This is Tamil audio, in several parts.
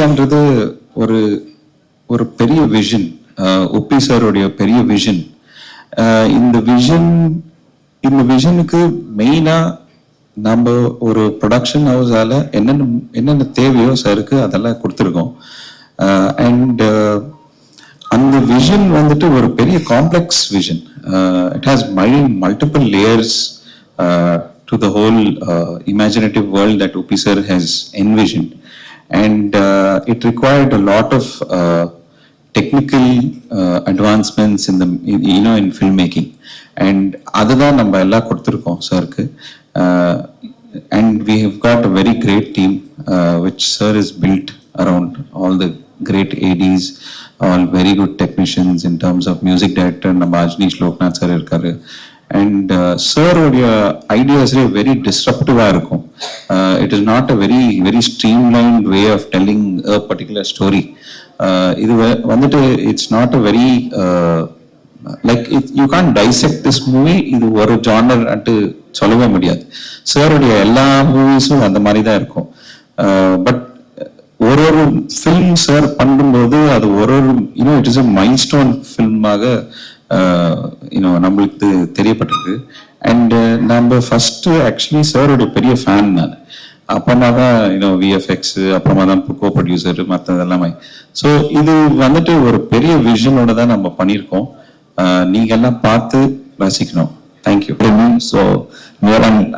படம்ன்றது ஒரு ஒரு பெரிய விஷன், உப்பி சாருடைய பெரிய விஷன். இந்த விஷனுக்கு மெயினா நம்ம ஒரு ப்ரொடக்ஷன் ஹவுஸால என்னென்ன தேவையோ சாருக்கு அதெல்லாம் கொடுத்துருக்கோம். அண்ட் அந்த விஷன் வந்துட்டு ஒரு பெரிய complex vision. It has multiple layers to the whole imaginative world that Upi sir has envisioned, and it required a lot of technical advancements in the in filmmaking, and adha namba ella koduthirkom sir ku, and we have got a very great team which sir has built around all the great ADs, all very good technicians in terms of music director நம்ம அஜ்னீஷ் லோக்நாத் சார் இருக்காரு. அண்ட் சாரோடைய ஐடியாஸ்லேயே வெரி டிஸ்ரப்டிவாக இருக்கும். It is not a very streamlined way of telling a particular story. இது வந்துட்டு it's not a very like you can dissect this movie, இது ஒரு ஜானர் அட்டு சொல்லவே முடியாது. சாருடைய எல்லா மூவிஸும் அந்த மாதிரி தான் இருக்கும். பட் ஒரு ஃபில்ம் சார் பண்ணும்போது அது ஒரு இட் இஸ் அ மைல்ஸ்டோன் ஃபில்மாக நம்மளுக்கு தெரியப்பட்டிருக்கு. அண்ட் நம்ம ஃபர்ஸ்ட் ஆக்சுவலி சாரோடைய பெரிய ஃபேன் நான். அப்புறமா தான் விஎஃப்எக்ஸ், அப்புறமா தான் கோ ப்ரொடியூசர், மற்றது எல்லாமே. ஸோ இது வந்துட்டு ஒரு பெரிய விஷனோட தான் நம்ம பண்ணியிருக்கோம். நீங்க எல்லாம் பார்த்து ரசிக்கணும். Thank you. So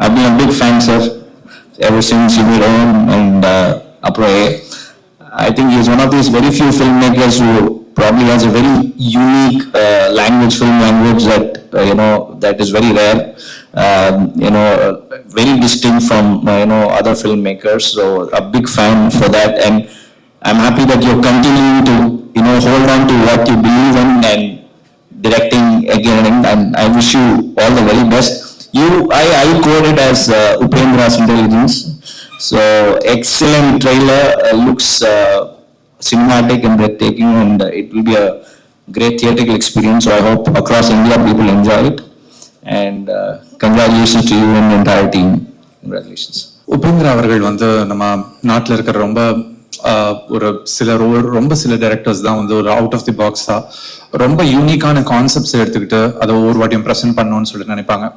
I've been a big fan, sir, ever since you were on, and அப்புறம் I think he's one of these very few filmmakers who probably has a very unique film language that that is very rare, very distinct from other filmmakers. So a big fan for that, and I'm happy that you're continuing to hold on to what you believe in and directing again, and I wish you all the very best. I code it as Upendra's Intelligence. So excellent trailer, looks cinematic and breathtaking, and it will be a great theatrical experience. So I hope across India people enjoy it, and congratulations to you and the entire team. Congratulations. Upendra அவர்கள் நம்ம நாட்டில் இருக்கிற ரொம்ப சில டைரக்டர்ஸ் தான் ஒரு அவுட் ஆஃப் தி பாக்ஸா ரொம்ப யூனிக்கான கான்செப்ட்ஸ் எடுத்துக்கிட்டு அதை ஒவ்வொரு வாட்டியும் ப்ரெசென்ட் பண்ணணும்னு சொல்லிட்டு நினைப்பாங்க.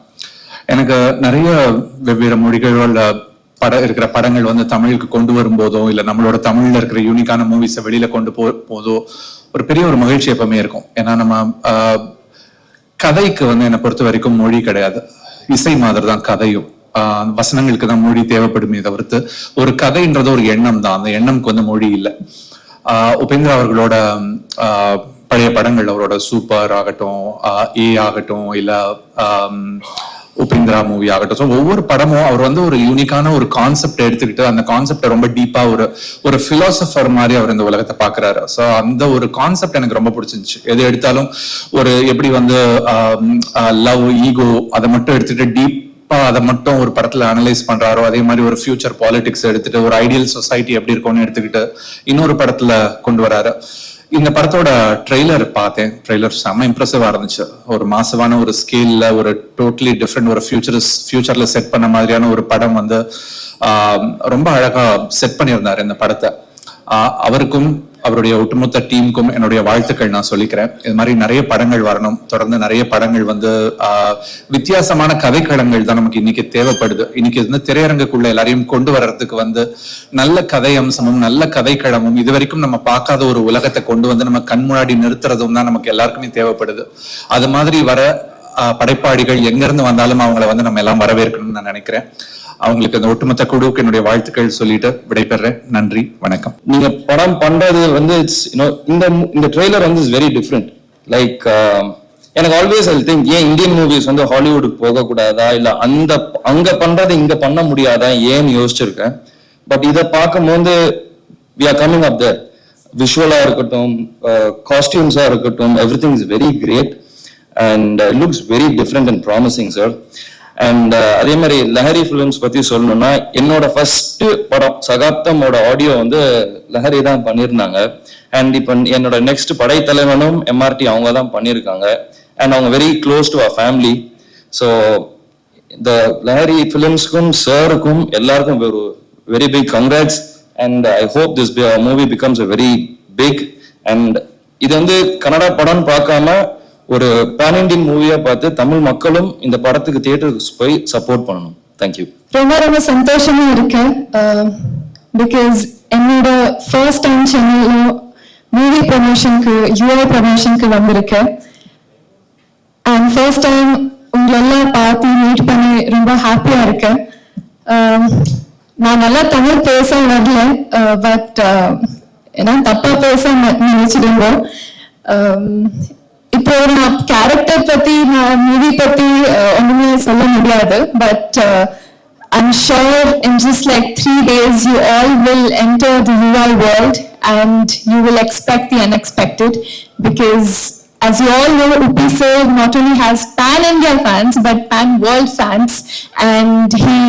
எனக்கு நிறைய வெவ்வேறு மொழிகளோட இருக்கிற படங்கள் தமிழுக்கு கொண்டு வரும்போதோ இல்ல நம்மளோட தமிழ்ல இருக்கிற யூனிக்கான மூவிஸை வெளியில கொண்டு போதோ ஒரு பெரிய ஒரு மகிழ்ச்சி எப்பவுமே இருக்கும். ஏன்னா நம்ம கதைக்கு என்னை பொறுத்த வரைக்கும் மொழி கிடையாது, இசை மாதிரி தான் கதையும். வசனங்களுக்கு தான் மொழி தேவைப்படுமே தவிர்த்து ஒரு கதைன்றது ஒரு எண்ணம் தான். அந்த எண்ணம்க்கு மொழி இல்லை. உபேந்திரா அவர்களோட பழைய படங்கள், அவரோட சூப்பர் ஆகட்டும், ஏ ஆகட்டும், இல்ல உபேந்திரா மூவி ஆகட்டும், ஸோ ஒவ்வொரு படமும் அவர் ஒரு யூனிக்கான ஒரு கான்செப்ட் எடுத்துக்கிட்டு அந்த கான்செப்டை ரொம்ப டீப்பா ஒரு பிலாசபர் மாதிரி அவர் இந்த உலகத்தை பாக்குறாரு. ஸோ அந்த ஒரு கான்செப்ட் எனக்கு ரொம்ப பிடிச்சிருந்துச்சு. எது எடுத்தாலும் ஒரு எப்படி லவ், ஈகோ அதை மட்டும் எடுத்துட்டு டீப்பா அதை மட்டும் ஒரு படத்துல அனலைஸ் பண்றாரோ, அதே மாதிரி ஒரு ஃபியூச்சர் பாலிடிக்ஸ் எடுத்துட்டு ஒரு ஐடியல் சொசைட்டி எப்படி இருக்கும்னு எடுத்துக்கிட்டு இன்னொரு படத்துல கொண்டு வராரு. இந்த படத்தோட ட்ரெய்லர் பார்த்தேன். ட்ரெய்லர் செம்ம இம்ப்ரெசிவா இருந்துச்சு. ஒரு மாசமான ஒரு ஸ்கேல்ல ஒரு டோட்டலி டிஃப்ரெண்ட் ஒரு ஃபியூச்சர்ல செட் பண்ண மாதிரியான ஒரு படம் ரொம்ப அழகா செட் பண்ணியிருந்தாரு இந்த படத்தை. அவருக்கும் அவருடைய ஒட்டுமொத்த டீமுக்கும் என்னுடைய வாழ்த்துக்கள் நான் சொல்லிக்கிறேன். இது மாதிரி நிறைய படங்கள் வரணும். தொடர்ந்து நிறைய படங்கள் வித்தியாசமான கதைக்களங்கள் தான் நமக்கு இன்னைக்கு தேவைப்படுது. இன்னைக்கு திரையரங்குக்குள்ள எல்லாரையும் கொண்டு வர்றதுக்கு நல்ல கதை அம்சமும் நல்ல கதைக்களமும் இது வரைக்கும் நம்ம பார்க்காத ஒரு உலகத்தை கொண்டு நம்ம கண் முன்னாடி நிறுத்துறதும் தான் நமக்கு எல்லாருக்குமே தேவைப்படுது. அது மாதிரி வர படைப்பாளிகள் எங்க இருந்து வந்தாலும் அவங்களை நம்ம எல்லாம் வரவேற்கணும்னு நான் நினைக்கிறேன். அவங்களுக்கு அந்த ஒட்டுமொத்த குழுவுக்கு என்னுடைய வாழ்த்துக்கள் சொல்லிட்டு விடைபெறேன். நன்றி, வணக்கம். நீங்க படம் பண்றது இந்த trailer is very different. Like எனக்கு ஆல்வேஸ் ஐ திங்க், ஏன் இந்தியன் மூவிஸ் ஹாலிவுட்டுக்கு போக கூடாதா, இல்ல அங்க பண்றது இங்க பண்ண முடியாதா ஏன்னு யோசிச்சிருக்கேன். பட் இதை பார்க்கும்போது we are coming up there. விஷுவலா இருக்கட்டும், காஸ்டியூம்ஸா இருக்கட்டும், everything is very great and looks very different and promising sir. And அதே மாதிரி லஹரி ஃபிலிம்ஸ் பத்தி சொல்லணும்னா, என்னோட ஃபர்ஸ்ட் படம் சகாப்தமோட ஆடியோ லஹரி தான் பண்ணியிருந்தாங்க. அண்ட் இப்போ என்னோட நெக்ஸ்ட் படைத்தலைவனும் எம்ஆர்டி அவங்க தான் பண்ணியிருக்காங்க. அண்ட் அவங்க very close to our family. So இந்த லஹரி ஃபிலிம்ஸ்க்கும் சாருக்கும் எல்லாருக்கும் ஒரு very big congrats. And I hope this movie becomes a very big. And இது வந்து கன்னடா படம்னு பார்க்காம ஒரு பேன் இண்டியன் மூவியா பார்த்து தமிழ் மக்களும் இந்த படத்துக்கு தியேட்டருக்கு போய் சப்போர்ட் பண்ணணும். தேங்க்யூ. ரொம்ப ரொம்ப சந்தோஷமா இருக்கு. பிகாஸ் என்னோட ஃபர்ஸ்ட் டைம் சென்னையில மூவி ப்ரமோஷனுக்கு யூஐ ப்ரமோஷனுக்கு வந்திருக்கேன். அண்ட் ஃபர்ஸ்ட் டைம் உங்களெல்லாம் பார்த்து மீட் பண்ணி ரொம்ப ஹாப்பியா இருக்கேன். நான் நல்லா தமிழ் பேச வரல, பட் ஏன்னா தப்பா பேச நினைச்சிடுங்க. இப்போ நான் கேரக்டர் பத்தி நான் மூவி பத்தி ஒண்ணுமே சொல்ல முடியாது, but I'm sure in just like 3 days you all will enter the UI world and you will expect the unexpected, because as you all know, Uppi sir not only has pan-India fans but pan-world fans, and he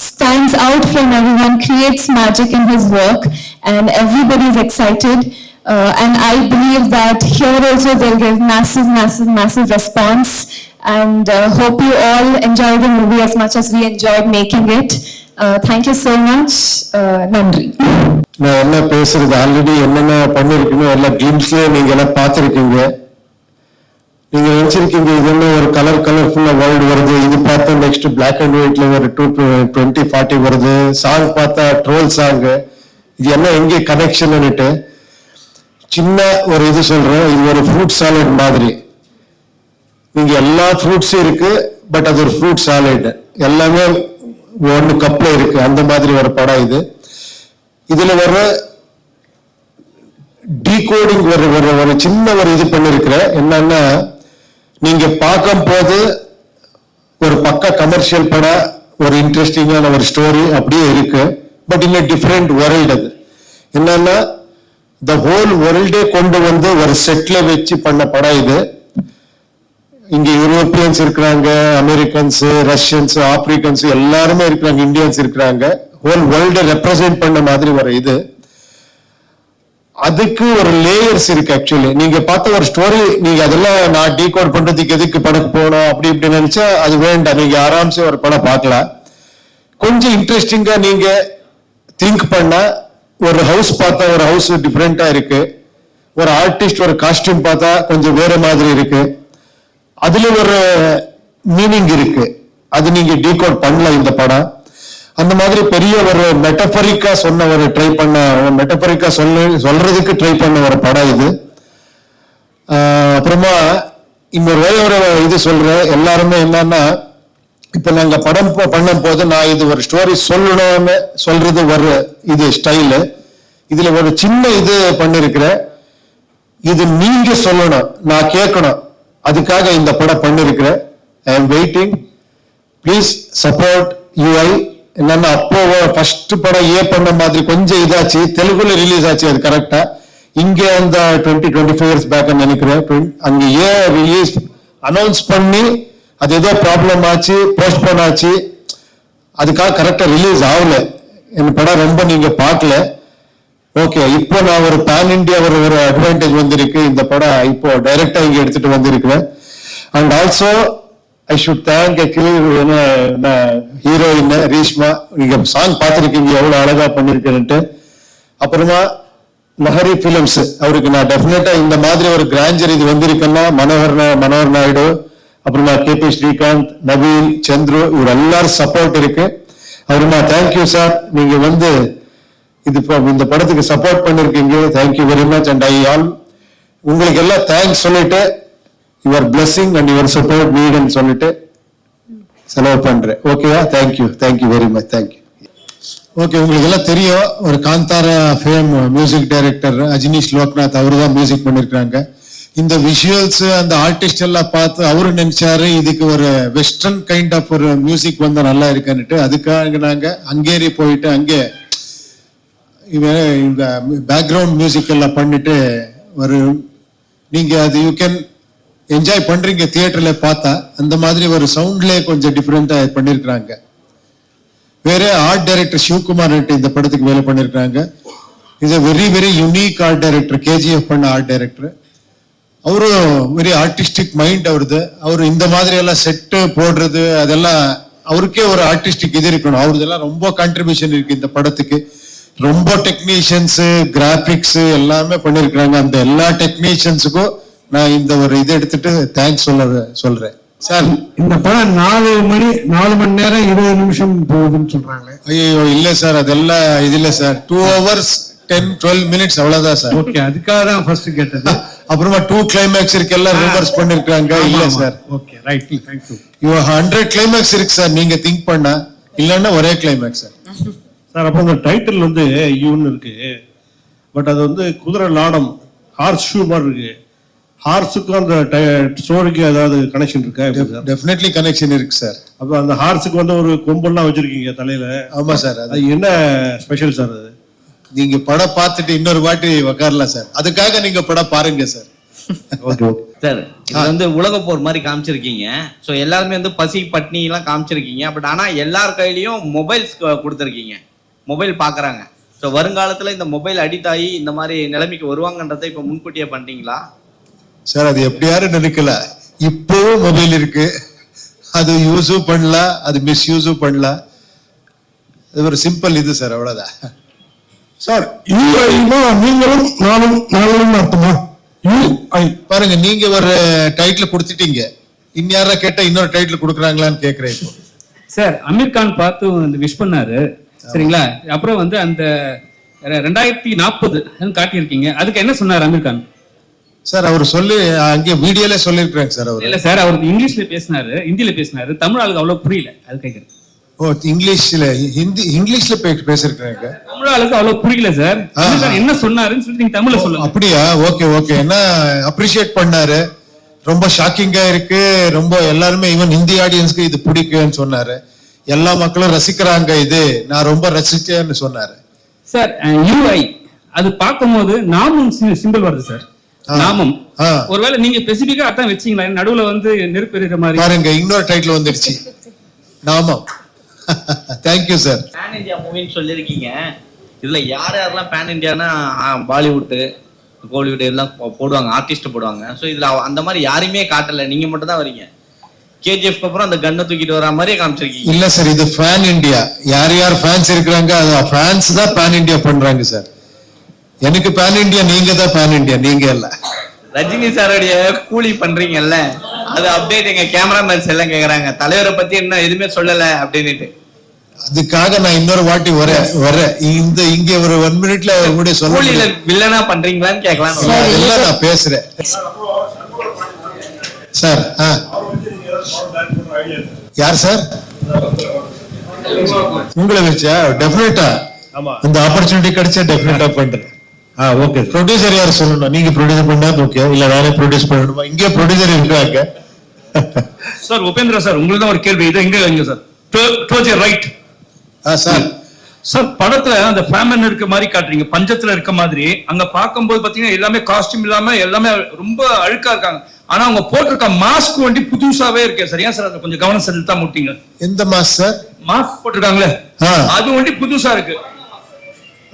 stands out from everyone, creates magic in his work, and everybody is excited. And I believe that here also they'll give massive response, and hope you all enjoy the movie as much as we enjoyed making it. Thank you so much. Nandri. நான் என்ன பேசுறது, ஆல்ரெடி என்னென்ன பண்ணிருக்கணும் எல்லா கிளிம்ஸ்லயே நீங்க எல்லாம் பார்த்துருக்கீங்க. நீங்க நினைச்சிருக்கீங்க இது என்ன ஒரு கலர்ஃபுல்லா வேர்ல்டு வருது, இது பார்த்தா நெக்ஸ்ட் பிளாக் அண்ட் ஒயிட்ல ஒரு 2040 வருது, சாங் பார்த்தா ட்ரோல் சாங், இது என்ன எங்கே கனெக்ஷன்னுட்டு சின்ன ஒரு இது சொல்றேன். இது ஒரு ஃப்ரூட் சாலட் மாதிரி. நீங்க எல்லா ஃப்ரூட்ஸும் இருக்கு, பட் அது ஒரு ஃப்ரூட் சாலட், எல்லாமே ஒன்னு கப்ல இருக்கு, அந்த மாதிரி ஒரு படம் இது. இதுல வர டீகோடிங் ஒரு சின்ன ஒரு இது பண்ணிருக்கிற என்னன்னா, நீங்க பார்க்கும் போது ஒரு பக்கா கமர்ஷியல் படம், ஒரு இன்ட்ரெஸ்டிங்கான ஒரு ஸ்டோரி அப்படியே இருக்கு, பட் இன் டிஃப்ரெண்ட் வேர்ல்டு. அது என்னன்னா த ஹோல் வேர்ல்டே கொண்டு வந்து ஒரு செட்ல வச்சு பண்ண படம் இது. இங்க யூரோப்பியன்ஸ் இருக்கிறாங்க, அமெரிக்கன்ஸ், ரஷ்யன்ஸ், ஆப்பிரிக்கன்ஸ் எல்லாருமே இருக்கிறாங்க, இந்தியன்ஸ் இருக்கிறாங்க, ஹோல் வேர்ல்டு ரெப்ரசென்ட் பண்ண மாதிரி ஒரு இது. அதுக்கு ஒரு லேயர்ஸ் இருக்கு. ஆக்சுவலி நீங்க பார்த்த ஒரு ஸ்டோரி, நீங்க அதெல்லாம் நான் டீகோட் பண்றதுக்கு எதுக்கு படம் போகணும் அப்படி இப்படி நினைச்சா அது வேண்டாம். நீங்க ஆராம்சே ஒரு படம் பார்க்கலாம். கொஞ்சம் இன்ட்ரெஸ்டிங்கா நீங்க திங்க் பண்ணா, ஒரு ஹவுஸ் பார்த்தா ஒரு ஹவுஸ் டிஃப்ரெண்டா இருக்கு, ஒரு ஆர்டிஸ்ட் ஒரு காஸ்டியூம் பார்த்தா கொஞ்சம் வேற மாதிரி இருக்கு, அதுல ஒரு மீனிங் இருக்கு, அது நீங்க டீகோட் பண்ணலாம் இந்த படம். அந்த மாதிரி பெரிய ஒரு மெட்டபரிக்கா சொன்ன ஒரு ட்ரை பண்ண, மெட்டபரிக்கா சொல்றதுக்கு ட்ரை பண்ண ஒரு படம் இது. அப்புறமா இன்னொரு ஒரு இது சொல்றேன். எல்லாருமே என்னன்னா, இப்ப நாங்க படம் பண்ணும் போது நான் இது ஒரு ஸ்டோரி சொல்லணும்னு சொல்றது ஒரு இது ஸ்டைலு. இதுல ஒரு சின்ன இது பண்ணிருக்கிறேன், இது நீங்க சொல்லணும், நான் கேட்கணும், அதுக்காக இந்த படம் பண்ணிருக்கிறேன். I am waiting, please support யூஐ. என்னன்னா அப்போ ஃபர்ஸ்ட் படம் பண்ண மாதிரி கொஞ்சம் இதாச்சு, தெலுங்குல ரிலீஸ் ஆச்சு அது கரெக்டா. இங்க அந்த 20-25 இயர்ஸ் பேக் நினைக்கிறேன், அங்க ரிலீஸ் அனௌன்ஸ் பண்ணி அது ஏதோ ப்ராப்ளம் ஆச்சு, போஸ்ட்போன் ஆச்சு, அதுக்காக கரெக்டா ரிலீஸ் ஆகல. என் படம் ரொம்ப நீங்க பார்க்கல. ஓகே, இப்போ நான் ஒரு பேன் இண்டியா ஒரு அட்வான்டேஜ் வந்திருக்கு, இந்த படம் இப்போ டைரக்டா இங்க எடுத்துட்டு வந்திருக்கிறேன். And also I should thank heroine Reeshma. நீங்க சாங் பார்த்துருக்கீங்க எவ்வளவு அழகா பண்ணிருக்கேன்ட்டு. அப்புறமா லஹரி பிலிம்ஸ், அவருக்கு நான் டெஃபினட்டா இந்த மாதிரி ஒரு கிராஞ்சர் இது வந்திருக்குன்னா மனோகர் நாயுடு, அப்புறமா கேபி ஸ்ரீகாந்த், நவீன், சந்துரு, இவர் எல்லாரும் சப்போர்ட் இருக்கு. அப்புறமா தேங்க்யூ சார், நீங்க வந்து இது இந்த படத்துக்கு சப்போர்ட் பண்ணிருக்கீங்க, thank you very much. And I all உங்களுக்கு எல்லாம் தேங்க்ஸ் சொல்லிட்டு, your blessing and your support நீடுன்னு சொல்லிட்டு செலவு பண்றேன். ஓகேவா? Thank you very much, thank you. Okay, உங்களுக்கு எல்லாம் தெரியும், ஒரு Kantara fame music director Ajaneesh Loknath அவரு தான் மியூசிக் பண்ணிருக்காங்க. இந்த விஷுவல்ஸ் அந்த ஆர்டிஸ்ட் எல்லாம் பார்த்து அவரு நினைச்சாரு இதுக்கு ஒரு வெஸ்டர்ன் கைண்ட் ஆஃப் ஒரு மியூசிக் வந்தா நல்லா இருக்குன்னுட்டு, அதுக்காக நாங்க ஹங்கேரி போயிட்டு அங்கே இந்த பேக்ரவுண்ட் மியூசிக் எல்லாம் பண்ணிட்டு ஒரு நீங்க அது யூ கேன் என்ஜாய் பண்றீங்க தியேட்டர்ல பார்த்தா. அந்த மாதிரி ஒரு சவுண்ட்லயே கொஞ்சம் டிஃப்ரெண்டா பண்ணிருக்காங்க. வேற ஆர்ட் டைரக்டர் சிவகுமார் இந்த படத்துக்கு வேலை பண்ணிருக்காங்க. Is a very very unique art director, KGF பண்ண ஆர்ட் டைரக்டர். அவரும் வெரி ஆர்டிஸ்டிக் மைண்ட் அவருது. அவரு இந்த மாதிரி எல்லாம் செட்டு போடுறது அதெல்லாம் அவருக்கே ஒரு ஆர்டிஸ்டிக் இது இருக்கணும். அவருதெல்லாம் ரொம்ப கான்ட்ரிபியூஷன் இருக்கு இந்த படத்துக்கு. ரொம்ப டெக்னீஷியன்ஸ் கிராபிக்ஸ் எல்லாமே பண்ணிருக்காங்க. அந்த எல்லா டெக்னீஷியன்ஸுக்கும் நான் இந்த ஒரு இதை எடுத்துட்டு தேங்க்ஸ் சொல்றேன் சார். இந்த படம் 4 மணி நேரம் 20 நிமிஷம் போகுதுன்னு சொல்றாங்களே. ஐயோ இல்ல சார், அதெல்லாம் இது இல்ல சார். 2 hours 10-12 minutes அவ்வளவுதான் சார். ஓகே, அதுக்காக தான் ஃபர்ஸ்ட் கேட்டது. அப்புறமா 2 climax இருக்கு, எல்லாம் ரிவர்ஸ் பண்ணிருக்காங்க. இல்ல sir. Okay, right, thank you. 100 climax இருக்கு சார், நீங்க திங்க் பண்ணா. இல்லன்னா ஒரே கிளைமேக்ஸ் சார். சார் அப்போ அந்த டைட்டில் வந்து யூன்னு இருக்கு, பட் அது வந்து குதிரை லாடம் ஹார்ஸ் ஷூ மாதிரி இருக்கு. ஹார்ஸுக்கும் அந்த ஸ்டோரிக்கு ஏதாவது கனெக்ஷன் இருக்கா? டெஃபினெட்லி கனெக்ஷன் இருக்கு சார். அப்போ அந்த ஹார்ஸுக்கு வந்து ஒரு கொம்பெல்லாம் வச்சிருக்கீங்க தலையில. ஆமா சார். அது என்ன ஸ்பெஷல் சார்? அது நீங்க படம் பார்த்துட்டு இன்னொரு வாட்டி உக்காரலாம் சார். அதுக்காக நீங்க படம் பாருங்க சார். ஓகே ஓகே சார், இது வந்து உலக போர் மாதிரி காமிச்சிருக்கீங்க. ஸோ எல்லாருமே வந்து பசி பட்னி எல்லாம் காமிச்சிருக்கீங்க. பட் ஆனா எல்லார் கையிலயும் மொபைல்ஸ் கொடுத்துருக்கீங்க, மொபைல் பாக்குறாங்க. ஸோ வருங்காலத்துல இந்த மொபைல் அடிக்ட் ஆகி இந்த மாதிரி நிலைமைக்கு வருவாங்கன்றதை இப்ப முன்கூட்டியே பண்ணிட்டீங்களா சார்? அது எப்படி யாரும் நினைக்கல. இப்பவும் மொபைல் இருக்கு, அது யூஸும் பண்ணலாம், அது மிஸ்யூஸும் பண்ணலாம். அது ஒரு சிம்பிள் இது சார், அவ்வளவுதான். சார், யூஐனா நீங்களும் நானும் அர்த்தமா? யூஐ பாருங்க, நீங்க ஒரு டைட்டில் கொடுத்துட்டீங்க, இன்யாரா கேட்டா இன்னொரு டைட்டில் கொடுக்குறாங்களான்னு கேக்குறேன் இப்போ. சார், அமீர் கான் பார்த்து வந்து விஷ் பண்ணாரு, சரிங்களா? அப்புறம் வந்து அந்த 2040 காட்டியிருக்கீங்க, அதுக்கு என்ன சொன்னார் அமீர் கான்? சார் அவர் சொல்லி அங்கே வீடியோல சொல்லிருக்காங்க சார். அவர் இல்ல சார், அவர் இங்கிலீஷ்ல பேசினாரு, ஹிந்தியில பேசினாரு, தமிழ் ஆளுக்கு அவ்வளவு புரியல, அது கேக்குறேன். ஓ, இங்கிலீஷ்ல பேசிருக்காங்க. தமிழ் ஆளுக்கு அவ்வளவு புரியல சார். அமீர் கான் என்ன சொன்னாருன்னு சொல்லி நீங்க தமிழ்ல சொல்லுங்க. அப்படியா? Okay okay. என்ன அப்ரிஷியேட் பண்ணாரு, ரொம்ப ஷாக்கிங்கா இருக்கு, ரொம்ப எல்லாருமே ஈவன் ஹிந்தி ஆடியன்ஸ்க்கு இது பிடிக்குன்னு சொன்னாரு. எல்லா மக்களும் ரசிக்கிறாங்க, இது நான் ரொம்ப ரசிச்சேன்னு சொன்னாரு. சார், யூஐ அது பார்க்கும்போது நாமும் சிம்பிள் வருது சார், நாமம். ஒருவேளை நீங்க ஸ்பெசிபிக்கா அதான் வச்சீங்களா? நடுவுல வந்து நெருப்பு எறிகிற மாதிரி பாருங்க, இன்னொரு டைட்டில் வந்துருச்சு, நாமம். Thank you sir. பேன் இந்தியா மூவின்னு சொல்லியிருக்கீங்க. இதுல யாரெல்லாம் பேன் இந்தியானா பாலிவுட் கோலிவுட் எல்லாம் போடுவாங்க, ஆர்டிஸ்ட் போடுவாங்க. ஸோ இதுல அந்த மாதிரி யாரையுமே காட்டல, நீங்க மட்டும் தான் வரீங்க. கேஜிஎஃப்க்கு அப்புறம் அந்த கண்ணை தூக்கிட்டு வர மாதிரியே காமிச்சிருக்கீங்க. இல்ல சார், இது பேன் இந்தியா. யார் ஃபேன்ஸ் இருக்கிறாங்க, அது ஃபேன்ஸ் தான் பேன் இந்தியா பண்றாங்க சார். எனக்கு பேன் இந்தியா, நீங்க தான் பேன் இந்தியா, நீங்க இல்ல. ரஜினி சாரோடைய கூலி பண்றீங்கல்ல, அது அப்டேட் எங்க கேமராமேன்ஸ் எல்லாம் கேக்குறாங்க, தலைவரை பத்தி என்ன எதுவுமே சொல்லல அப்படின்னுட்டு. அதுக்காக நான் இன்னொரு வாட்டி வரேன். இங்க ஒரு 1 minute கூட சொல்ல கூலியில வில்லனா பண்றீங்களான்னு கேட்கலாம். இல்ல, நான் பேசுறேன் சார். யார் சார்? உங்களை வச்சா டெஃபினட்டா இந்த ஆப்பர்ச்சுனிட்டி கிடைச்சா டெஃபினட்டா பண்றேன். ஓகே. ப்ரொடியூசர் யார் சொல்லணும்? நீங்க ப்ரொடியூசர் பண்ணா ஓகே, இல்ல நானே ப்ரொடியூஸ் பண்ணணுமா? இங்கே ப்ரொடியூசர் இருக்காங்க. சார், உபேந்திரா சார், உங்களுக்கு தான் ஒரு கேள்வி. இது எங்க sir? Towards your right. Sir sir, படத்துல அந்த ஃபேமன் இருக்க மாதிரி காட்டுறீங்க, பஞ்சத்துல இருக்க மாதிரி. அங்க பார்க்கும்போது பாத்தீங்கன்னா எல்லாமே காஸ்டியூம் இல்லாம எல்லாமே ரொம்ப அழுக்கா இருக்காங்க. ஆனா அவங்க போட்டிருக்க மாஸ்க் வண்டி புதுசாவே இருக்கே சார். ஏன் சார் அதை கொஞ்சம் கவனம் செலுத்தா முட்டீங்க? எந்த மாஸ்க் சார்? மாஸ்க் போட்டிருக்காங்களே, அது வண்டி புதுசா இருக்கு.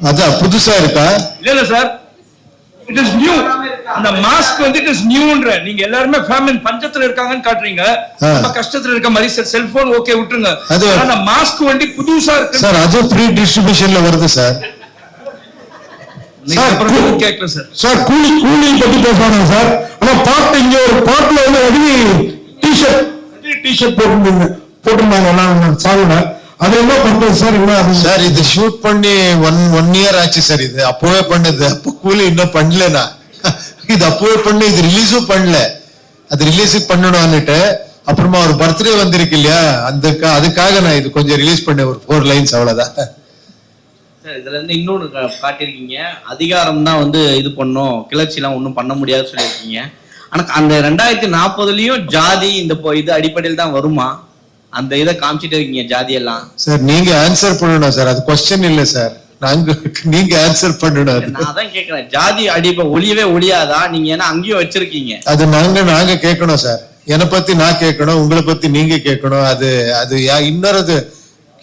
அதான் புதுசா இருக்கா? இல்ல சார், இட் இஸ் நியூ. அந்த மாஸ்க் வந்து இட் இஸ் நியூன்ற. நீங்க எல்லாரும் ஃபேமிலி பஞ்சத்துல இருக்காங்கன்னு காட்டுறீங்க, ரொம்ப கஷ்டத்துல இருக்க மாதிரி. சார், செல்போன் ஓகே விட்டுருங்க, அந்த மாஸ்க் வண்டி புதுசா இருக்கு சார். அது ஃப்ரீ டிஸ்ட்ரிபியூஷன்ல வருது சார். கேட்கல சார். சார், கூலி பத்தி பேசுறாங்க சார். ஆனா பாட்டு இங்க ஒரு பாட்டுல வந்து ரஜினி டிஷர்ட் போட்டிருந்தாங்க எல்லாம் சாங்குல. அது என்ன பண்றது சார்? என்ன சார், இது ஷூட் பண்ணி ஒன் இயர் ஆச்சு சார். இது அப்பவே பண்ணது, அப்போ கூலி இன்னும் பண்ணலனா. இது அப்பவே பண்ணு, இது ரிலீஸும் பண்ணல. அது ரிலீஸுக்கு பண்ணணும்னுட்டு அப்புறமா ஒரு பர்த்டே வந்திருக்கு இல்லையா, அதுக்காக நான் இது கொஞ்சம் ரிலீஸ் பண்ணேன், ஒரு 4 lines அவ்வளவுதான். சார், இதுல இருந்து இன்னொன்று காட்டியிருக்கீங்க, அதிகாரம் தான் வந்து இது பண்ணும், கிளர்ச்சி எல்லாம் ஒன்றும் பண்ண முடியாது சொல்லியிருக்கீங்க. ஆனா அந்த 2040லயும் ஜாதி இந்த இது அடிப்படையில் தான் வருமா? அந்த இதை காமிச்சிட்டு இருக்கீங்க, ஜாதி எல்லாம். சார், நீங்க ஆன்சர் பண்ணணும் சார், அது கொஸ்டின் இல்ல சார். நீங்க ஆன்சர் பண்ணணும். நான் அதான் கேட்கிறேன், ஜாதி அடிப்பை ஒளியவே ஒளியாதா? நீங்க ஏன்னா அங்கேயும் வச்சிருக்கீங்க. அது நாங்க கேட்கணும் சார். என்னை பத்தி நான் கேட்கணும், உங்களை பத்தி நீங்க கேட்கணும். அது இன்னொரு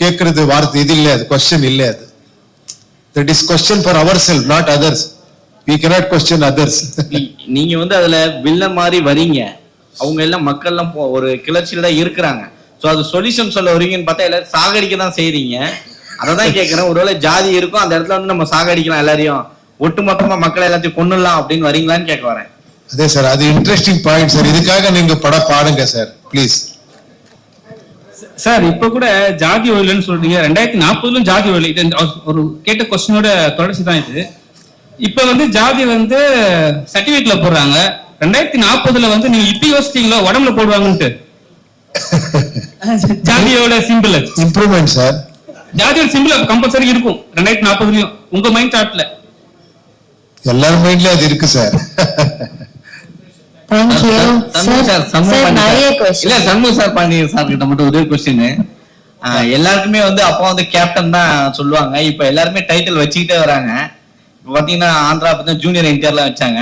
கேட்கறது வார்த்தை இது இல்ல, அது கொஸ்டின் இல்ல. அது that is question for ourselves, not others. We cannot question others. நீங்க வந்து அதுல வில்லன் மாதிரி வரீங்க, அவங்க எல்லாம் மக்கள் எல்லாம் ஒரு கிளர்ச்சியில தான் இருக்கிறாங்க. சோ அது சொல்யூஷன் சொல்ல வரீங்கன்னு பார்த்தா எல்லாரும் சாகடிக்க தான் செய்றீங்க. அததான் கேட்கிறேன். ஒருவேளை ஜாதி இருக்கும் அந்த இடத்துல வந்து நம்ம சாகடிக்கலாம் எல்லாரையும், ஒட்டுமொத்தமா மக்களை எல்லாத்தையும் கொன்னுடலாம் அப்படின்னு வரீங்களான்னு கேட்க வரேன். அதே சார், அது இன்ட்ரெஸ்டிங் பாயிண்ட் சார். இதுக்காக நீங்க படம் பாடுங்க சார் ப்ளீஸ். சார் இப்ப கூட ஜாதி ஒழியல்னு சொல்றீங்க, 2040 ஜாதி ஒழியல். இது ஒரு கேட்ட கொஸ்டினோட தொடர்ச்சி தான் இது. இப்ப வந்து ஜாதி வந்து சர்டிபிகேட்ல போடுறாங்க, 2040 வந்து நீங்க இப்ப யோசிச்சீங்களோ உடம்புல போடுவாங்கன்ட்டு. ஜாதியோட சிம்பிள் இம்ப்ரூவ்மெண்ட் சார். ஜாதியோட சிம்பிள் கம்பல்சரி இருக்கும் 2040 உங்க மைண்ட் தாட்ல. எல்லார் மைண்ட்லயும் அது இருக்கு சார். Thank you. இல்ல சண்முக சார் பாண்டியன் சார் கிட்ட மட்டும் ஒரே கொஸ்டின். எல்லாருக்குமே வந்து அப்பா வந்து கேப்டன் தான் சொல்லுவாங்க, இப்ப எல்லாருமே டைட்டில் வச்சுக்கிட்டே வராங்க. இப்ப பாத்தீங்கன்னா ஆந்திரா பத்தி ஜூனியர் என்டிஆர்லாம் வச்சாங்க,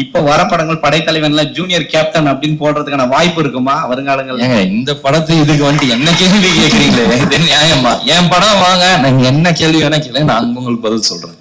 இப்ப வர படங்கள் படைத்தலைவன்ல ஜூனியர் கேப்டன் அப்படின்னு போடுறதுக்கான வாய்ப்பு இருக்குமா வருங்காலங்கள்? ஏங்க இந்த படத்தை இதுக்கு வந்துட்டு என்ன கேள்வி கேக்குறீங்களே, இது நியாயமா? என் படம் வாங்க, நீங்க என்ன கேள்வி வேணா கேளுங்க, நான் உங்களுக்கு பதில் சொல்றேன்.